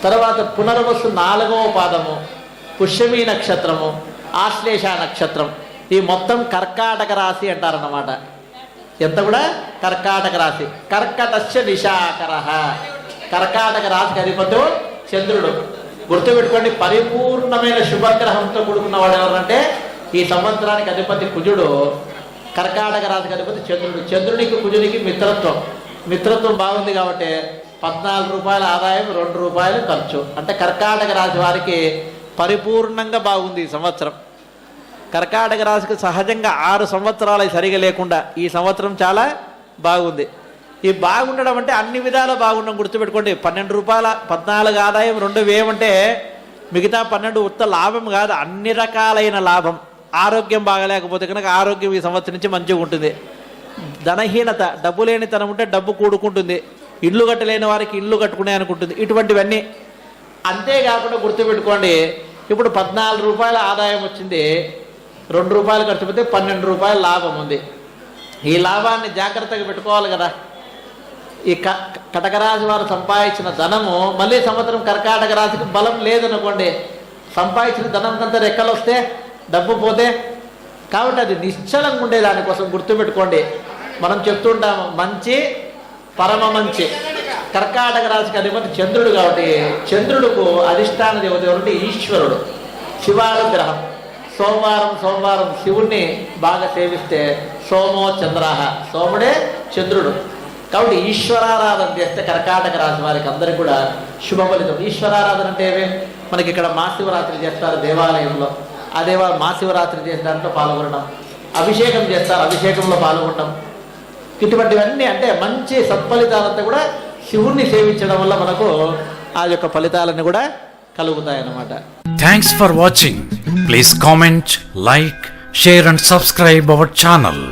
తర్వాత పునర్వసు 4వ పాదము, పుష్యమి నక్షత్రము, ఆశ్లేష నక్షత్రం. ఈ మొత్తం కర్కాటక రాశి అంటారన్నమాట. ఎంత కూడా కర్కాటక రాశి. కర్కటస్య నిశాకర, కర్కాటక రాశికి అధిపతి చంద్రుడు. గుర్తుపెట్టుకోండి, పరిపూర్ణమైన శుభగ్రహంతో కూడుకున్నవాడు ఎవరంటే ఈ సంవత్సరానికి అధిపతి కుజుడు, కర్కాటక రాశికి అధిపతి చంద్రుడు. చంద్రునికి కుజునికి మిత్రత్వం బాగుంది కాబట్టి 14 రూపాయల ఆదాయం, 2 రూపాయలు ఖర్చు. అంటే కర్కాటక రాశి వారికి పరిపూర్ణంగా బాగుంది ఈ సంవత్సరం. కర్కాటక రాశికి సహజంగా 6 సంవత్సరాలు సరిగా లేకుండా ఈ సంవత్సరం చాలా బాగుంది. ఈ బాగుండడం అంటే అన్ని విధాలా బాగుండడం. గుర్తుపెట్టుకోండి, 12 రూపాయల 14 ఆదాయం, 2 వ్యయం అంటే మిగతా 12 ఉత్త లాభం కాదు, అన్ని రకాలైన లాభం. ఆరోగ్యం బాగలేకపోతే కనుక ఆరోగ్యం ఈ సంవత్సరం నుంచి మంచిగా ఉంటుంది. ధనహీనత, డబ్బు లేనితనం ఉంటే డబ్బు కూడుకుంటుంది. ఇల్లు కట్టలేని వారికి ఇల్లు కట్టుకునే అనుకుంటుంది. ఇటువంటివన్నీ. అంతేకాకుండా గుర్తుపెట్టుకోండి, ఇప్పుడు 14 రూపాయల ఆదాయం వచ్చింది, 2 రూపాయలు ఖర్చు పెడితే 12 రూపాయల లాభం ఉంది. ఈ లాభాన్ని జాగ్రత్తగా పెట్టుకోవాలి కదా. ఈ కటకరాశి వారు సంపాదించిన ధనము మళ్ళీ సంవత్సరం కర్కాటక రాశికి బలం లేదనుకోండి, సంపాదించిన ధనం అంతా రెక్కలు వస్తే డబ్బు పోతే. కాబట్టి అది నిశ్చలంగా ఉండే దానికోసం గుర్తుపెట్టుకోండి. మనం చెప్తుంటాము మంచి పరమ మంచి. కర్కాటక రాశికి అధిపతి చంద్రుడు కాబట్టి చంద్రుడుకు అధిష్టాన దేవత ఎవరంటే ఈశ్వరుడు, శివానుగ్రహం. సోమవారం శివుణ్ణి బాగా సేవిస్తే సోమో చంద్రాహ, సోముడే చంద్రుడు. కాబట్టి ఈశ్వరారాధన చేస్తే కర్కాటక రాశి వారికి అందరికీ కూడా శుభ ఫలితం. ఈశ్వరారాధన అంటే మనకి ఇక్కడ మహాశివరాత్రి చేస్తారు దేవాలయంలో. అదే వారు మహాశివరాత్రి చేసే దాంట్లో పాల్గొనడం, అభిషేకం చేస్తారు, అభిషేకంలో పాల్గొనడం, ఇటువంటివన్నీ అంటే మంచి సత్ఫలితాలంతా కూడా శివుణ్ణి సేవించడం వల్ల మనకు ఆ యొక్క ఫలితాలన్నీ కూడా కలుగుతాయి అన్నమాట. Thanks for watching. Please comment, like, share and subscribe our channel.